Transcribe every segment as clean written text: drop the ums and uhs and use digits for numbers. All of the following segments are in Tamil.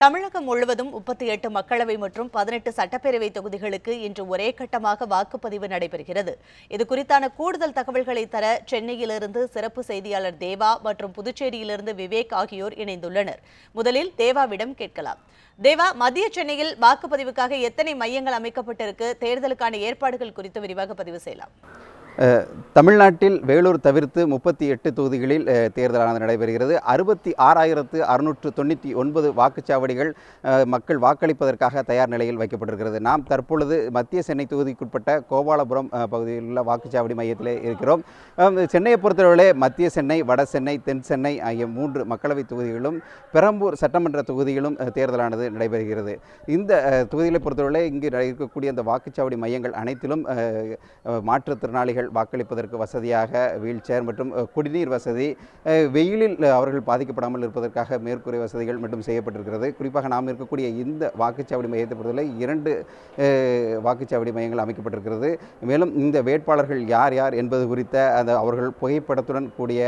தமிழகம் முழுவதும் 38 மக்களவை மற்றும் 18 சட்டப்பேரவை தொகுதிகளுக்கு இன்று ஒரே கட்டமாக வாக்குப்பதிவு நடைபெறுகிறது. இதுகுறித்தான கூடுதல் தகவல்களை தர சென்னையிலிருந்து சிறப்பு செய்தியாளர் தேவா மற்றும் புதுச்சேரியிலிருந்து விவேக் ஆகியோர் இணைந்துள்ளனர். முதலில் தேவாவிடம் கேட்கலாம். தேவா, மத்திய சென்னையில் வாக்குப்பதிவுக்காக எத்தனை மையங்கள் அமைக்கப்பட்டிருக்கு? தேர்தலுக்கான ஏற்பாடுகள் குறித்து விரிவாக பதிவு செய்யலாம். தமிழ்நாட்டில் வேலூர் தவிர்த்து 38 தொகுதிகளில் தேர்தலானது நடைபெறுகிறது. 66,699 வாக்குச்சாவடிகள் மக்கள் வாக்களிப்பதற்காக தயார் நிலையில் வைக்கப்பட்டிருக்கிறது. நாம் தற்பொழுது மத்திய சென்னை தொகுதிக்குட்பட்ட கோபாலபுரம் பகுதியில் உள்ள வாக்குச்சாவடி மையத்திலே இருக்கிறோம். சென்னையை பொறுத்தவரை மத்திய சென்னை, வட சென்னை, தென் சென்னை ஆகிய 3 மக்களவை தொகுதிகளும் பெரம்பூர் சட்டமன்ற தொகுதியிலும் தேர்தலானது நடைபெறுகிறது. இந்த தொகுதிகளை பொறுத்தவரை இங்கு இருக்கக்கூடிய அந்த வாக்குச்சாவடி மையங்கள் அனைத்திலும் மாற்றுத்திறனாளிகள் வாக்களிப்பதற்கு வசதியாக வீல் சேர் மற்றும் குடிநீர் வசதி, வெயிலில் அவர்கள் பாதிக்கப்படாமல் இருப்பதற்காக மேற்கூரை வசதிகள் மட்டும் செய்யப்பட்டிருக்கிறது. குறிப்பாக நாம் இருக்கக்கூடிய இந்த வாக்குச்சாவடி மையத்தை பொறுத்தவரை 2 வாக்குச்சாவடி மையங்கள் அமைக்கப்பட்டிருக்கிறது. மேலும் இந்த வேட்பாளர்கள் யார் யார் என்பது குறித்த அந்த அவர்கள் புகைப்படத்துடன் கூடிய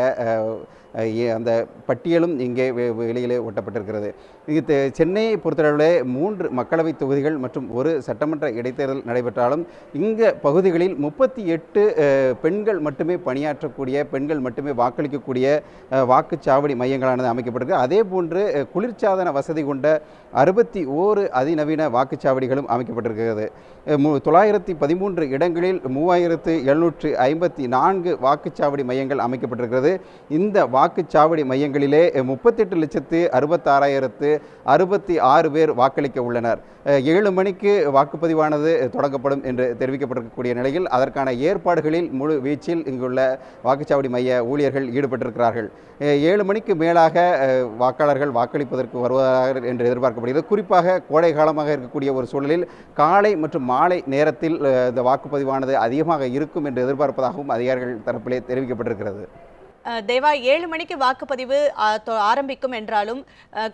அந்த பட்டியலும் இங்கே வெளியிலே ஒட்டப்பட்டிருக்கிறது. இது சென்னையை பொறுத்தளவில் 3 மக்களவை தொகுதிகள் மற்றும் 1 சட்டமன்ற இடைத்தேர்தல் நடைபெற்றாலும் இங்கே பகுதிகளில் 38 பெண்கள் மட்டுமே பணியாற்றக்கூடிய, பெண்கள் மட்டுமே வாக்களிக்கக்கூடிய வாக்குச்சாவடி மையங்களானது அமைக்கப்பட்டிருக்கு. அதே போன்று குளிர்சாதன வசதி கொண்ட 61 அதிநவீன வாக்குச்சாவடிகளும் அமைக்கப்பட்டிருக்கிறது. 913 இடங்களில் 3754 வாக்குச்சாவடி மையங்கள் அமைக்கப்பட்டிருக்கிறது. இந்த வாக்குச்சாவடி மையங்களிலே 38,66,066 பேர் வாக்களிக்க உள்ளனர். 7 மணிக்கு வாக்குப்பதிவானது தொடங்கப்படும் என்று தெரிவிக்கப்பட்டிருக்கக்கூடிய நிலையில் அதற்கான ஏற்பாடுகளில் முழு வீச்சில் இங்குள்ள வாக்குச்சாவடி மைய ஊழியர்கள் ஈடுபட்டிருக்கிறார்கள். 7 மணிக்கு மேலாக வாக்காளர்கள் வாக்களிப்பதற்கு வருவார்கள் என்று எதிர்பார்க்கப்படுகிறது. குறிப்பாக கோடை காலமாக இருக்கக்கூடிய ஒரு சூழலில் காலை மற்றும் மாலை நேரத்தில் இந்த வாக்குப்பதிவானது அதிகமாக இருக்கும் என்று எதிர்பார்ப்பதாகவும் அதிகாரிகள் தரப்பிலே தெரிவிக்கப்பட்டிருக்கிறது. தேவா, 7 மணிக்கு வாக்குப்பதிவு ஆரம்பிக்கும் என்றாலும்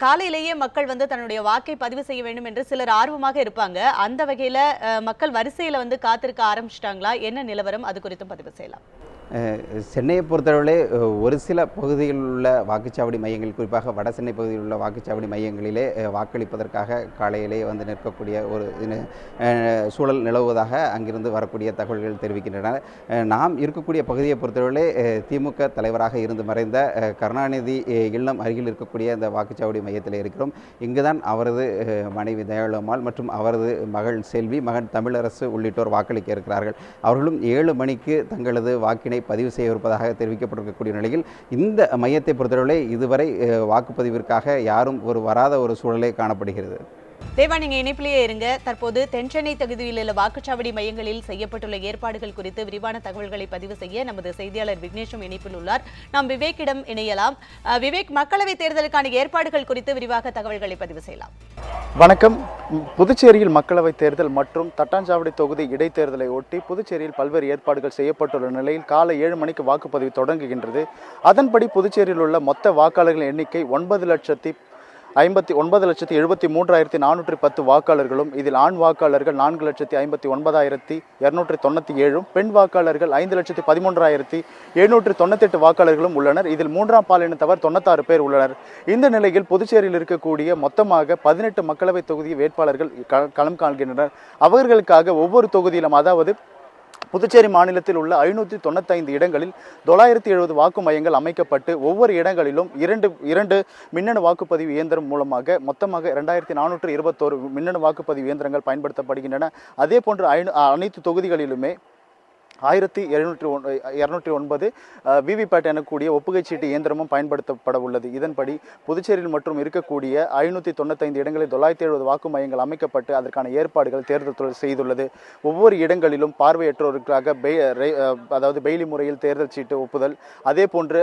காலையிலேயே மக்கள் தன்னுடைய வாக்கை பதிவு செய்ய வேண்டும் என்று சிலர் ஆர்வமாக இருப்பாங்க. அந்த வகையில் மக்கள் வரிசையில் காத்திருக்க ஆரம்பிச்சிட்டாங்களா? என்ன நிலவரம்? அது குறித்தும் பதிவு செய்யலாம். சென்னையை பொறுத்தளவிலே ஒரு சில பகுதிகளில் உள்ள வாக்குச்சாவடி மையங்கள், குறிப்பாக வட சென்னை பகுதியில் உள்ள வாக்குச்சாவடி மையங்களிலே வாக்களிப்பதற்காக காலையிலே நிற்கக்கூடிய ஒரு சூழல் நிலவுவதாக அங்கிருந்து வரக்கூடிய தகவல்கள் தெரிவிக்கின்றன. நாம் இருக்கக்கூடிய பகுதியை பொறுத்தளவிலே திமுக தலைவராக இருந்து மறைந்த கருணாநிதி இல்லம் அருகில் இருக்கக்கூடிய அந்த வாக்குச்சாவடி மையத்தில் இருக்கிறோம். இங்குதான் அவரது மனைவி தயாளம்மாள் மற்றும் அவரது மகள் செல்வி, மகன் தமிழரசு உள்ளிட்டோர் வாக்களிக்க இருக்கிறார்கள். அவர்களும் 7 மணிக்கு தங்களது வாக்கினை பதிவு செய்யவிருப்பதாக தெரிவிக்கப்பட்டிருக்கக்கூடிய நிலையில் இந்த மையத்தை பொறுத்தவரை இதுவரை வாக்குப்பதிவிற்காக யாரும் வராத ஒரு சூழலே காணப்படுகிறது. தேவா, நீங்க இணைப்பிலேயே இருங்க. தற்போது தென்சென்னை தொகுதியில் உள்ள வாக்குச்சாவடி மையங்களில் செய்யப்பட்டுள்ள ஏற்பாடுகள் குறித்து விரிவான தகவல்களை பதிவு செய்ய நமது செய்தியாளர் விக்னேஷும் இணைப்பில் உள்ளார். நாம் விவேக்கிடம் இணையலாம். விவேக், மக்களவைத் தேர்தலுக்கான ஏற்பாடுகள் குறித்து விரிவாக தகவல்களை பதிவு செய்யலாம். வணக்கம். புதுச்சேரியில் மக்களவைத் தேர்தல் மற்றும் தட்டாஞ்சாவடி தொகுதி இடைத்தேர்தலை ஒட்டி புதுச்சேரியில் பல்வேறு ஏற்பாடுகள் செய்யப்பட்டுள்ள நிலையில் காலை 7 மணிக்கு வாக்குப்பதிவு தொடங்குகின்றது. அதன்படி புதுச்சேரியில் உள்ள மொத்த வாக்காளர்களின் எண்ணிக்கை 9,59,73,410 வாக்காளர்களும், இதில் ஆண் வாக்காளர்கள் 4,59,297, பெண் வாக்காளர்கள் 5,13,798 வாக்காளர்களும் உள்ளனர். இதில் 3ஆம் பாலினத்தவர் 96 பேர் உள்ளனர். இந்த நிலையில் புதுச்சேரியில் இருக்கக்கூடிய மொத்தமாக 18 மக்களவை தொகுதி வேட்பாளர்கள் களம் காண்கின்றனர். அவர்களுக்காக ஒவ்வொரு தொகுதியிலும், அதாவது புதுச்சேரி மாநிலத்தில் உள்ள 595 இடங்களில் 970 வாக்கு மையங்கள் அமைக்கப்பட்டு ஒவ்வொரு இடங்களிலும் இரண்டு மின்னணு வாக்குப்பதிவு இயந்திரம் மூலமாக மொத்தமாக 2421 மின்னணு வாக்குப்பதிவு இயந்திரங்கள் பயன்படுத்தப்படுகின்றன. அதே போன்று அனைத்து தொகுதிகளிலுமே 1709 விவிபேட் எனக்கூடிய ஒப்புகைச்சீட்டு இயந்திரமும் பயன்படுத்தப்பட உள்ளது. இதன்படி புதுச்சேரியில் மற்றும் இருக்கக்கூடிய 595 இடங்களில் 970 வாக்கு மையங்கள் அமைக்கப்பட்டு அதற்கான ஏற்பாடுகள் தேர்தல் துறை செய்துள்ளது. ஒவ்வொரு இடங்களிலும் பார்வையற்றோருக்காக அதாவது பெய்லி முறையில் தேர்தல் சீட்டு ஒப்புதல், அதே போன்று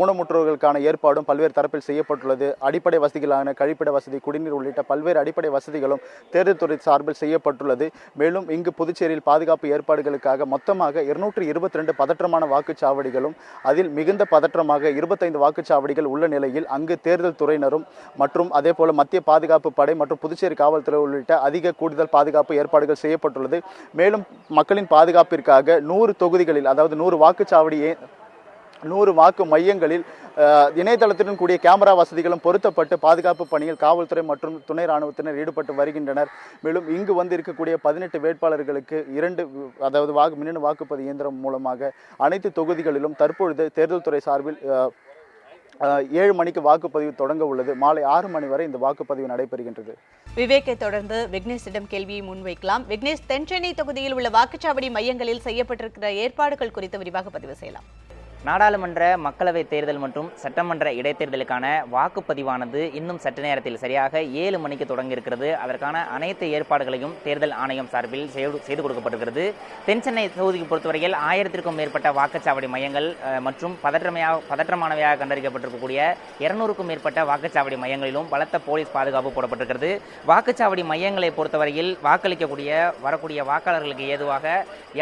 ஊனமுற்றோர்களுக்கான ஏற்பாடும் பல்வேறு தரப்பில் செய்யப்பட்டுள்ளது. அடிப்படை வசதிகளான கழிப்பிட வசதி, குடிநீர் உள்ளிட்ட பல்வேறு அடிப்படை வசதிகளும் தேர்தல் துறை சார்பில் செய்யப்பட்டுள்ளது. மேலும் இங்கு புதுச்சேரியில் பாதுகாப்பு ஏற்பாடுகளுக்காக மொத்தமாக 222 பதற்றமான வாக்குச்சாவடிகளும், அதில் மிகுந்த பதற்றமாக 25 வாக்குச்சாவடிகள் உள்ள நிலையில் அங்கு தேர்தல் துறையினரும் மற்றும் அதே போல மத்திய பாதுகாப்பு படை மற்றும் புதுச்சேரி காவல்துறை உள்ளிட்ட அதிக கூடுதல் பாதுகாப்பு ஏற்பாடுகள் செய்யப்பட்டுள்ளது. மேலும் மக்களின் பாதுகாப்பிற்காக 100 தொகுதிகளில், அதாவது 100 வாக்குச்சாவடியை 100 வாக்கு மையங்களில் இணையதளத்துடன் கூடிய கேமரா வசதிகளும் பொருத்தப்பட்டு பாதுகாப்பு பணியில் காவல்துறை மற்றும் துணை ராணுவத்தினர் ஈடுபட்டு வருகின்றனர். மேலும் இங்கு வந்து இருக்கக்கூடிய 18 வேட்பாளர்களுக்கு 2 அதாவது மின்னணு வாக்குப்பதிவு இயந்திரம் மூலமாக அனைத்து தொகுதிகளிலும் தற்பொழுது தேர்தல் துறை சார்பில் 7 மணிக்கு வாக்குப்பதிவு தொடங்க உள்ளது. மாலை 6 மணி வரை இந்த வாக்குப்பதிவு நடைபெறுகின்றது. விவேக்கை தொடர்ந்து விக்னேஷிடம் கேள்வியை முன்வைக்கலாம். விக்னேஷ், தென்சென்னை தொகுதியில் உள்ள வாக்குச்சாவடி மையங்களில் செய்யப்பட்டிருக்கிற ஏற்பாடுகள் குறித்து விரிவாக பதிவு செய்யலாம். நாடாளுமன்ற மக்களவைத் தேர்தல் மற்றும் சட்டமன்ற இடைத்தேர்தலுக்கான வாக்குப்பதிவானது இன்னும் சற்று நேரத்தில் சரியாக 7 மணிக்கு தொடங்க இருக்கிறது. அதற்கான அனைத்து ஏற்பாடுகளையும் தேர்தல் ஆணையம் சார்பில் செய்து கொடுக்கப்பட்டிருக்கிறது. தென்சென்னை தொகுதிக்கு பொறுத்தவரையில் 1000க்கும் மேற்பட்ட வாக்குச்சாவடி மையங்கள் மற்றும் பதற்றமானவையாக கண்டறிக்கப்பட்டிருக்கக்கூடிய 200க்கும் மேற்பட்ட வாக்குச்சாவடி மையங்களிலும் பலத்த போலீஸ் பாதுகாப்பு போடப்பட்டிருக்கிறது. வாக்குச்சாவடி மையங்களை பொறுத்தவரையில் வாக்களிக்கக்கூடிய வரக்கூடிய வாக்காளர்களுக்கு ஏதுவாக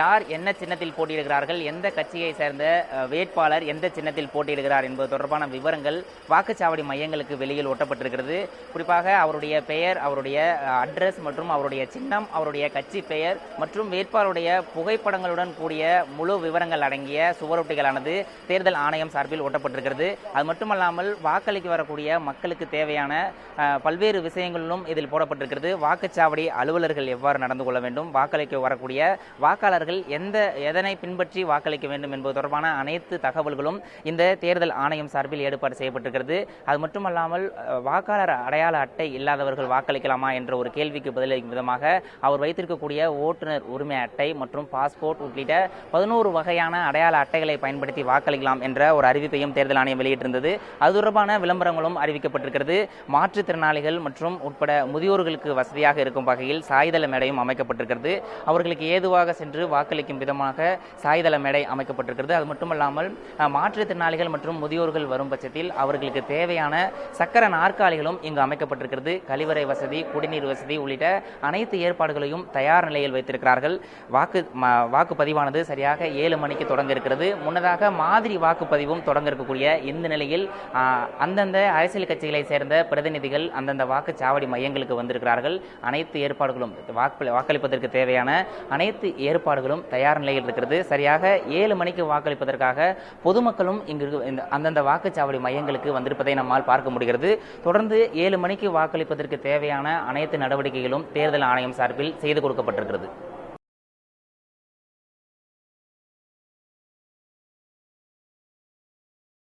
யார் என்ன சின்னத்தில் போட்டியிடுகிறார்கள், எந்த கட்சியை சேர்ந்த வேட்பாளர் எந்த சின்னத்தில் போட்டியிடுகிறார் என்பது தொடர்பான விவரங்கள் வாக்குச்சாவடி மையங்களுக்கு வெளியில் ஒட்டப்பட்டிருக்கிறது. குறிப்பாக அவருடைய பெயர், அவருடைய அட்ரஸ் மற்றும் அவருடைய சின்னம், அவருடைய கட்சி பெயர் மற்றும் வேட்பாளருடைய புகைப்படங்களுடன் கூடிய முழு விவரங்கள் அடங்கிய சுவரொட்டிகளானது தேர்தல் ஆணையம் சார்பில் ஒட்டப்பட்டிருக்கிறது. அது மட்டுமல்லாமல் வாக்களிக்க வரக்கூடிய மக்களுக்கு தேவையான பல்வேறு விஷயங்களிலும் இதில் போடப்பட்டிருக்கிறது. வாக்குச்சாவடி அலுவலர்கள் எவ்வாறு நடந்து கொள்ள வேண்டும், வாக்களிக்க வரக்கூடிய வாக்காளர்கள் எதனை பின்பற்றி வாக்களிக்க வேண்டும் என்பது தொடர்பான அனைத்து தகவல்களும் இந்த தேர்தல் ஆணையம் சார்பில் ஏற்பாடு செய்யப்பட்டிருக்கிறது. அது மட்டுமல்லாமல் வாக்காளர் அடையாள அட்டை இல்லாதவர்கள் வாக்களிக்கலாமா என்ற ஒரு கேள்விக்கு பதிலளிக்கும் விதமாக அவர் வைத்திருக்கக்கூடிய ஓட்டுநர் உரிமை அட்டை மற்றும் பாஸ்போர்ட் உள்ளிட்ட 11 வகையான அடையாள அட்டைகளை பயன்படுத்தி வாக்களிக்கலாம் என்ற ஒரு அறிவிப்பையும் தேர்தல் ஆணையம் வெளியிட்டிருந்தது. அது தொடர்பான விளம்பரங்களும் அறிவிக்கப்பட்டிருக்கிறது. மாற்றுத்திறனாளிகள் மற்றும் உட்பட முதியோர்களுக்கு வசதியாக இருக்கும் வகையில் சாய்தள மேடையும் அமைக்கப்பட்டிருக்கிறது. அவர்களுக்கு ஏதுவாக சென்று வாக்களிக்கும் விதமாக சாய்தள மேடை அமைக்கப்பட்டிருக்கிறது. அது மட்டுமல்லாமல் மாற்றுத்திறனாளிகள் மற்றும் முதியோர்கள் வரும் பட்சத்தில் அவர்களுக்கு தேவையான சக்கர நாற்காலிகளும் இங்கு அமைக்கப்பட்டிருக்கிறது. கழிவறை வசதி, குடிநீர் வசதி உள்ளிட்ட அனைத்து ஏற்பாடுகளையும் தயார் நிலையில் வைத்திருக்கிறார்கள். வாக்குப்பதிவானது சரியாக 7 மணிக்கு தொடங்க இருக்கிறது. முன்னதாக மாதிரி வாக்குப்பதிவும் தொடங்க இருக்கக்கூடிய இந்த நிலையில் அந்தந்த அரசியல் கட்சிகளை சேர்ந்த பிரதிநிதிகள் அந்தந்த வாக்குச்சாவடி மையங்களுக்கு வந்திருக்கிறார்கள். அனைத்து ஏற்பாடுகளும் வாக்களிப்பதற்கு தேவையான அனைத்து ஏற்பாடுகளும் தயார் நிலையில் இருக்கிறது. சரியாக 7 மணிக்கு வாக்களிப்பதற்காக பொதுமக்களும் இங்கு அந்தந்த வாக்குச்சாவடி மையங்களுக்கு வந்திருப்பதை நம்மால் பார்க்க முடிகிறது. தொடர்ந்து 7 மணிக்கு வாக்களிப்பதற்கு தேவையான அனைத்து நடவடிக்கைகளும் தேர்தல் ஆணையம் சார்பில் செய்து கொடுக்கப்பட்டிருக்கிறது.